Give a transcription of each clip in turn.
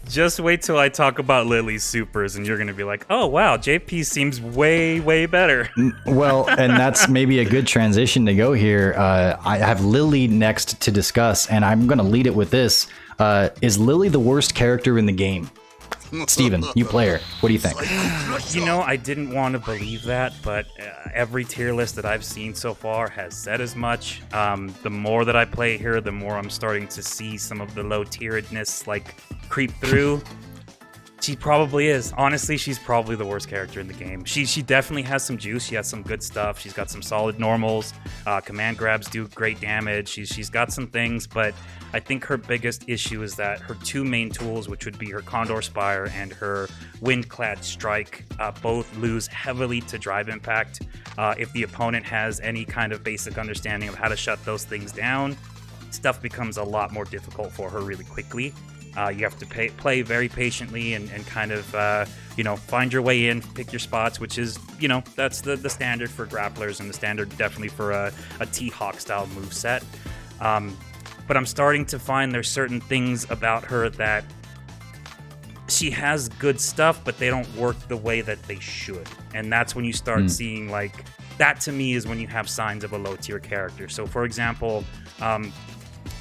Just wait till I talk about Lily's supers, and you're going to be like, oh, wow, JP seems way, way better. Well, and that's maybe a good transition to go here. I have Lily next to discuss, and I'm going to lead it with this. Is Lily the worst character in the game? Steven, you play her. What do you think? You know, I didn't want to believe that, but every tier list that I've seen so far has said as much. The more that I play her, the more I'm starting to see some of the low-tieredness like creep through. She probably is. Honestly, she's probably the worst character in the game. She definitely has some juice. She has some good stuff. She's got some solid normals. Command grabs do great damage. She's got some things, but I think her biggest issue is that her two main tools, which would be her Condor Spire and her Windclad Strike, both lose heavily to drive impact. If the opponent has any kind of basic understanding of how to shut those things down, stuff becomes a lot more difficult for her really quickly. You have to play very patiently and kind of, find your way in, pick your spots, which is, that's the standard for grapplers and the standard definitely for a T-Hawk style moveset. But I'm starting to find there's certain things about her that she has good stuff, but they don't work the way that they should. And that's when you start seeing, like, that to me is when you have signs of a low tier character. So, for example,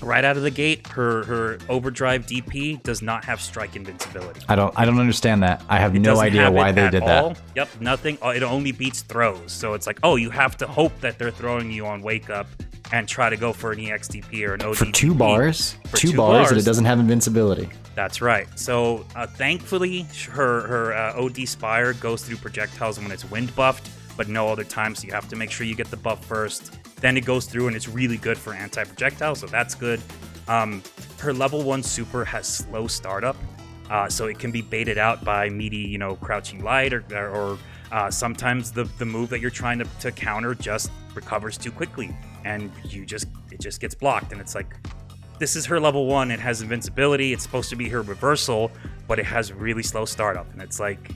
right out of the gate, her overdrive DP does not have strike invincibility. I don't understand that. I have no idea why they did that. Yep, nothing. It only beats throws. So it's like, oh, you have to hope that they're throwing you on wake up and try to go for an EXDP or an OD. For two bars? For two bars, and it doesn't have invincibility. That's right. So thankfully, her OD Spire goes through projectiles when it's wind buffed, but no other time. So you have to make sure you get the buff first. Then it goes through and it's really good for anti-projectile, so that's good. Her level 1 super has slow startup, so it can be baited out by meaty, crouching light or sometimes the move that you're trying to counter just recovers too quickly and it just gets blocked. And it's like, this is her level 1, it has invincibility, it's supposed to be her reversal, but it has really slow startup. And it's like,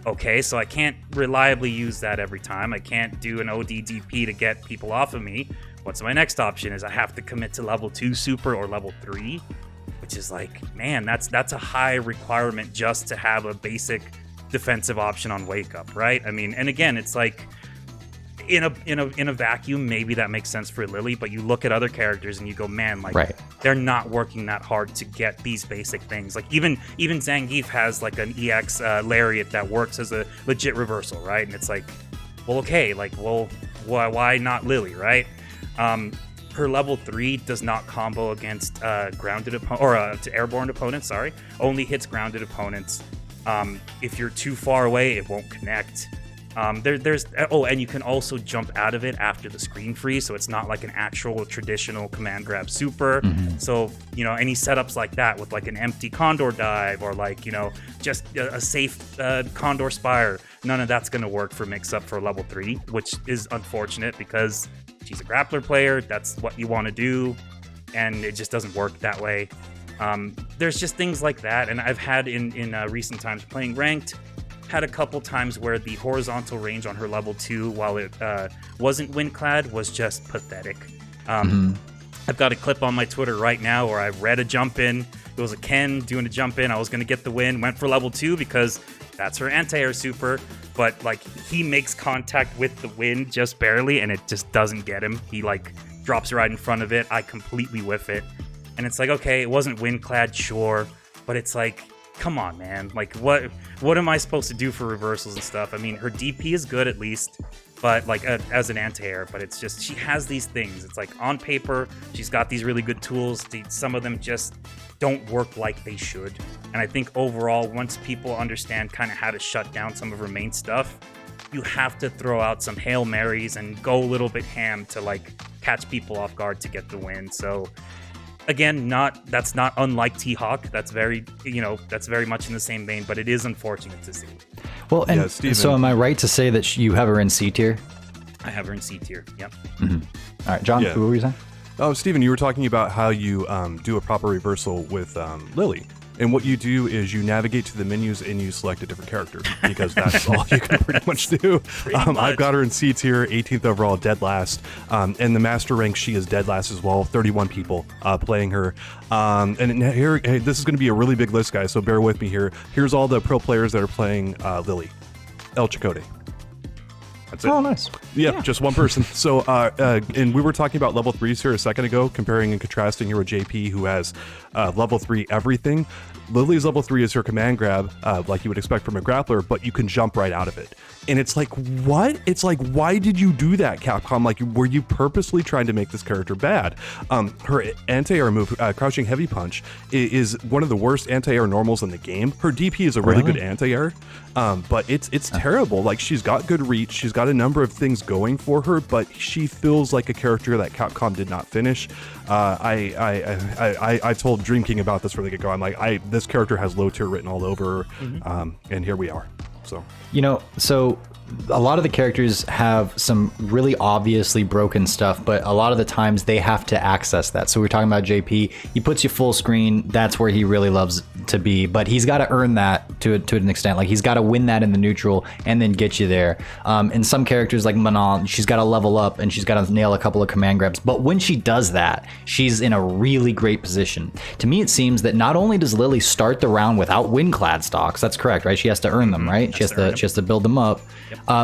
okay, so I can't reliably use that every time. I can't do an OD DP to get people off of me. What's my next option? Is I have to commit to level 2 super or level 3, which is like, man, that's a high requirement just to have a basic defensive option on wake up, right? I mean, and again, it's like in a vacuum, maybe that makes sense for Lily, but you look at other characters and you go, man, like they're not working that hard to get these basic things. Like even Zangief has like an EX lariat that works as a legit reversal, right? And it's like, well, okay, like, well, why not Lily, right? Her level 3 does not combo against grounded to airborne opponents. Sorry, only hits grounded opponents. If you're too far away, it won't connect. And you can also jump out of it after the screen freeze, so it's not like an actual traditional command grab super. So, any setups like that with like an empty Condor dive or like, just a safe Condor Spire, none of that's going to work for mix up for level 3, which is unfortunate because she's a grappler player. That's what you want to do, and it just doesn't work that way. There's just things like that, and I've had in recent times playing ranked, had a couple times where the horizontal range on her level 2, while it wasn't windclad, was just pathetic. I've got a clip on my Twitter right now where I read a jump in. It was a Ken doing a jump in. I was going to get the win, went for level 2 because that's her anti-air super, but like he makes contact with the wind just barely and it just doesn't get him. He like drops right in front of it. I completely whiff it. And it's like, okay, it wasn't windclad, sure, but it's like, come on, man. Like, what am I supposed to do for reversals and stuff? I mean, her DP is good at least, but like as an anti-air, but it's just, she has these things. It's like on paper, she's got these really good tools. Some of them just don't work like they should. And I think overall, once people understand kind of how to shut down some of her main stuff, you have to throw out some Hail Marys and go a little bit ham to like catch people off guard to get the win. So again, that's not unlike T-Hawk. That's very much in the same vein, but it is unfortunate to see. Well, and so am I right to say that you have her in C tier? I have her in C tier. Yep. All right, John, what were you saying? Oh, Steven, you were talking about how you do a proper reversal with Lily. And what you do is you navigate to the menus and you select a different character because that's all you can pretty much do. I've got her in C tier, 18th overall, dead last. And the master rank, she is dead last as well. 31 people playing her. And here, hey, this is going to be a really big list, guys, so bear with me here. Here's all the pro players that are playing Lily. El Chicote. That's it. Oh, nice. Yeah, just one person. So, and we were talking about level 3s here a second ago, comparing and contrasting here with JP, who has level 3 everything. Lily's level 3 is her command grab, like you would expect from a grappler, but you can jump right out of it. And it's like, what? It's like, why did you do that, Capcom? Like, were you purposely trying to make this character bad? Her anti-air move, Crouching Heavy Punch, is one of the worst anti-air normals in the game. Her DP is a really good anti-air, but it's terrible. Like, she's got good reach, she's got a number of things going for her, but she feels like a character that Capcom did not finish. I told Dream King about this from the get-go. I'm like, this character has low tier written all over her, and here we are. So, so a lot of the characters have some really obviously broken stuff, but a lot of the times they have to access that. So we're talking about JP. He puts you full screen. That's where he really loves to be, but he's got to earn that to an extent. Like, he's got to win that in the neutral and then get you there. And some characters like Manon, she's got to level up and she's got to nail a couple of command grabs. But when she does that, she's in a really great position. To me, it seems that not only does Lily start the round without wind-clad stocks, that's correct, right? She has to earn them, right? She has to build them up.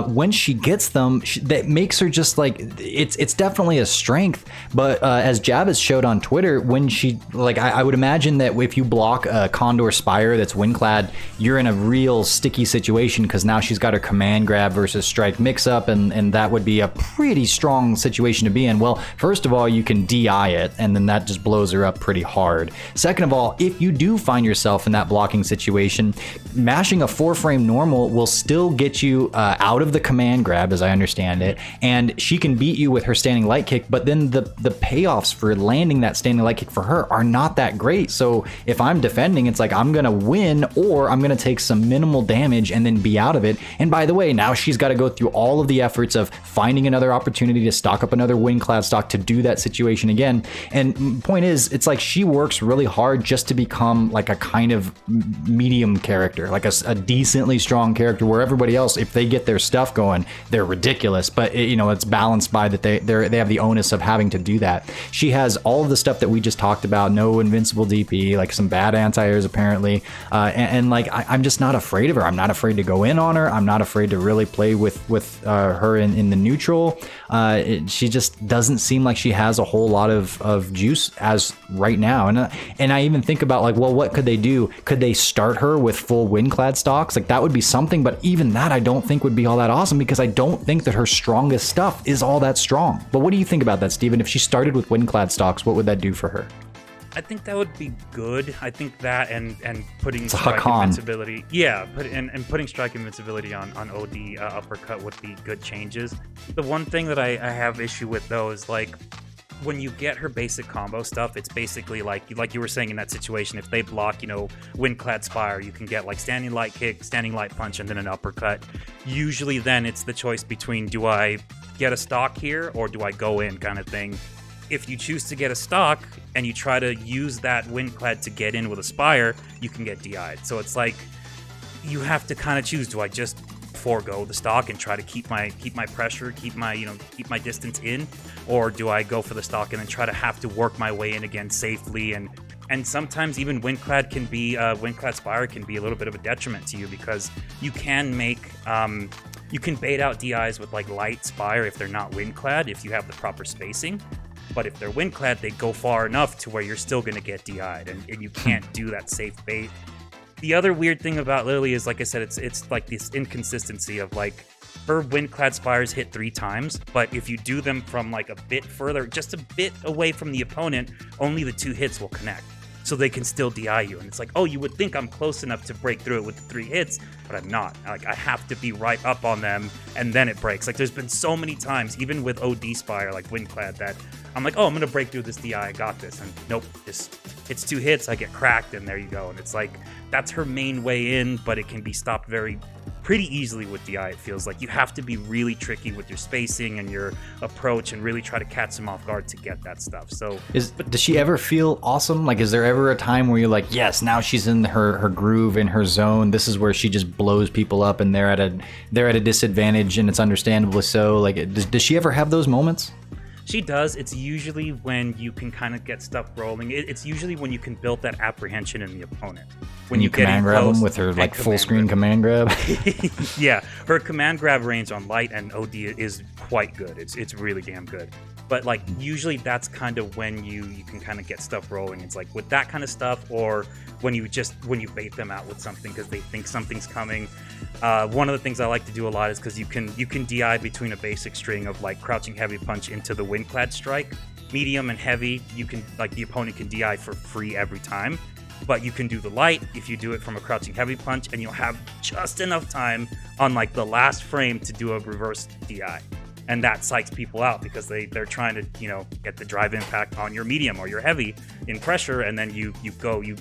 When she gets them, that makes her just like, it's definitely a strength. But as Javis showed on Twitter, when she, like, I would imagine that if you block a Condor Spire that's windclad, you're in a real sticky situation, because now she's got her command grab versus strike mix up, and that would be a pretty strong situation to be in. Well, first of all, you can DI it, and then that just blows her up pretty hard. Second of all, if you do find yourself in that blocking situation, mashing a 4-frame normal will still get you out of the command grab, as I understand it, and she can beat you with her standing light kick, but then the payoffs for landing that standing light kick for her are not that great. So if I'm defending, it's like, I'm gonna win, or I'm gonna take some minimal damage and then be out of it. And by the way, now she's got to go through all of the efforts of finding another opportunity to stock up another wind-clad stock to do that situation again. And point is, it's like she works really hard just to become like a kind of medium character, like a decently strong character, where everybody else, if they get their stuff going, they're ridiculous. But it's balanced by that they have the onus of having to do that. She has all of the stuff that we just talked about, no invincible DP, like some bad anti-airs apparently, and like I'm just not afraid of her. I'm not afraid to go in on her. I'm not afraid to really play with her in the neutral. She just doesn't seem like she has a whole lot of juice as right now. And I even think about, like, well, what could they do? Could they start her with full wind-clad stocks? Like, that would be something, but even that I don't think would be all that awesome, because I don't think that her strongest stuff is all that strong. But what do you think about that, Steven? If she started with wind-clad stocks, what would that do for her? I think that would be good. I think that and putting it's strike invincibility, and putting strike invincibility on OD uppercut would be good changes. The one thing that I have issue with, though, is like, when you get her basic combo stuff, it's basically like you were saying in that situation, if they block, wind-clad spire, you can get like standing light kick, standing light punch, and then an uppercut. Usually then it's the choice between, do I get a stock here or do I go in, kind of thing. If you choose to get a stock and you try to use that wind-clad to get in with a spire, you can get DI'd. So it's like, you have to kind of choose, do I just forego the stock and try to keep my pressure, keep my distance in, or do I go for the stock and then try to have to work my way in again safely? And sometimes even wind-clad spire can be a little bit of a detriment to you, because you can make you can bait out DIs with like light spire if they're not wind-clad, if you have the proper spacing. But if they're wind-clad, they go far enough to where you're still going to get DI'd, and you can't do that safe bait. The other weird thing about Lily is, like I said, it's like this inconsistency of, like, her wind-clad spires hit 3 times, but if you do them from like a bit further, just a bit away from the opponent, only the 2 hits will connect. So they can still DI you. And it's like, oh, you would think I'm close enough to break through it with the 3 hits, but I'm not. Like, I have to be right up on them, and then it breaks. Like, there's been so many times, even with OD Spire, like Windclad, that I'm like, oh, I'm going to break through this DI, I got this. And nope, just it's 2 hits, I get cracked, and there you go. And it's like, that's her main way in, but it can be stopped very pretty easily with DI. It feels like you have to be really tricky with your spacing and your approach and really try to catch them off guard to get that stuff. So does she ever feel awesome? Like, is there ever a time where you're like, yes, now she's in her groove, in her zone, this is where she just blows people up and they're at a disadvantage, and it's understandably so? Like, does she ever have those moments? She does. It's usually when you can kind of get stuff rolling. It's usually when you can build that apprehension in the opponent. When you command grab them with her like full screen command grab. Yeah, her command grab range on light and OD is quite good. It's really damn good. But like usually that's kind of when you can kind of get stuff rolling. It's like with that kind of stuff, or when you bait them out with something because they think something's coming. One of the things I like to do a lot is because you can DI between a basic string of like crouching heavy punch into the windclad strike, medium and heavy. You can like the opponent can DI for free every time, but you can do the light if you do it from a crouching heavy punch, and you'll have just enough time on like the last frame to do a reverse DI. And that psychs people out because they're trying to, get the drive impact on your medium or your heavy in pressure, and then you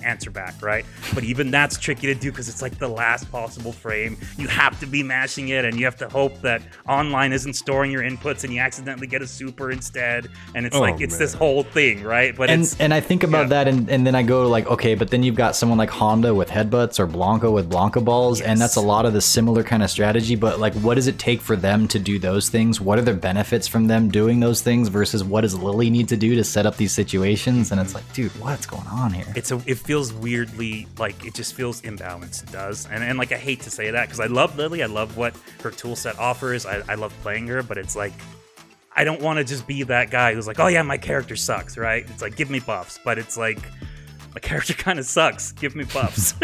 answer back, right? But even that's tricky to do because it's like the last possible frame. You have to be mashing it, and you have to hope that online isn't storing your inputs and you accidentally get a super instead. And it's this whole thing, right? But and I think about that, and then I go like, okay, but then you've got someone like Honda with headbutts or Blanca with Blanca balls, yes. And that's a lot of the similar kind of strategy. But like, what does it take for them to do those things? What are the benefits from them doing those things versus what does Lily need to do to set up these situations? And it's like, dude, what's going on here? It feels weirdly like it just feels imbalanced. It does, and like I hate to say that because I love Lily, I love what her tool set offers, I love playing her, but it's like I don't want to just be that guy who's like, oh yeah, my character sucks, right? It's like, give me buffs, but it's like, my character kind of sucks. Give me buffs.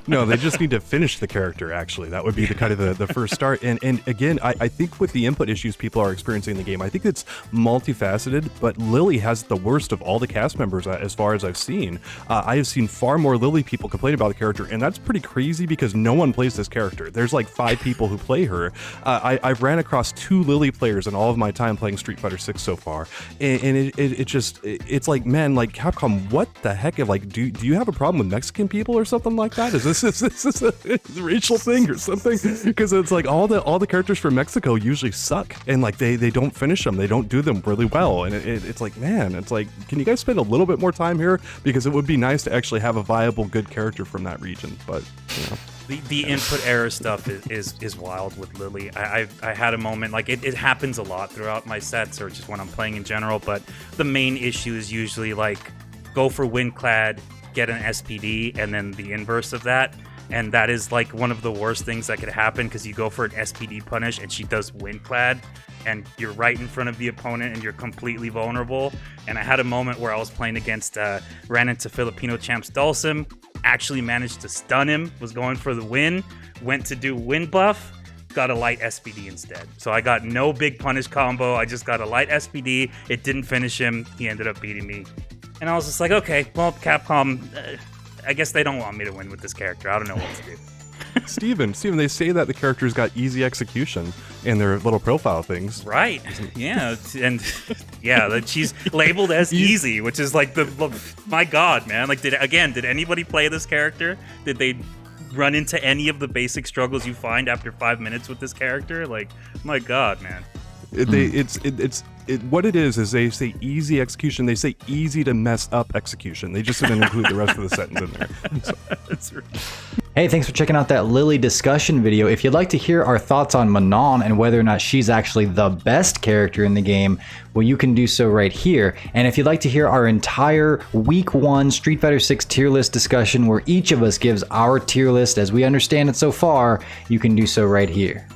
No, they just need to finish the character, actually. That would be the kind of the first start. And again, I think with the input issues people are experiencing in the game, I think it's multifaceted, but Lily has the worst of all the cast members as far as I've seen. I have seen far more Lily people complain about the character, and that's pretty crazy because no one plays this character. There's like 5 people who play her. I've ran across 2 Lily players in all of my time playing Street Fighter 6 so far. And it's like, man, like Capcom, what the heck? Like, do you have a problem with Mexican people or something like that? Is this a racial thing or something? Because it's like all the characters from Mexico usually suck, and like they don't finish them, they don't do them really well, and it's like, man, it's like, can you guys spend a little bit more time here? Because it would be nice to actually have a viable good character from that region, but you know. The input error stuff is wild with Lily. I had a moment, like it happens a lot throughout my sets or just when I'm playing in general, but the main issue is usually like go for windclad, get an SPD, and then the inverse of that. And that is like one of the worst things that could happen because you go for an SPD punish and she does windclad and you're right in front of the opponent and you're completely vulnerable. And I had a moment where I was playing against, ran into Filipino champs Dulcim, actually managed to stun him, was going for the win, went to do wind buff, got a light SPD instead. So I got no big punish combo, I just got a light SPD, it didn't finish him, he ended up beating me. And I was just like, okay, well, Capcom, I guess they don't want me to win with this character. I don't know what to do. Steven, they say that the character's got easy execution in their little profile things. Right. Yeah. And yeah, that she's labeled as easy, which is like my God, man. Like, did anybody play this character? Did they run into any of the basic struggles you find after 5 minutes with this character? Like, my God, man. What it is they say easy execution. They say easy to mess up execution. They just didn't include the rest of the sentence in there. So. That's right. Hey, thanks for checking out that Lily discussion video. If you'd like to hear our thoughts on Manon and whether or not she's actually the best character in the game, well, you can do so right here. And if you'd like to hear our entire Week 1 Street Fighter 6 tier list discussion where each of us gives our tier list as we understand it so far, you can do so right here.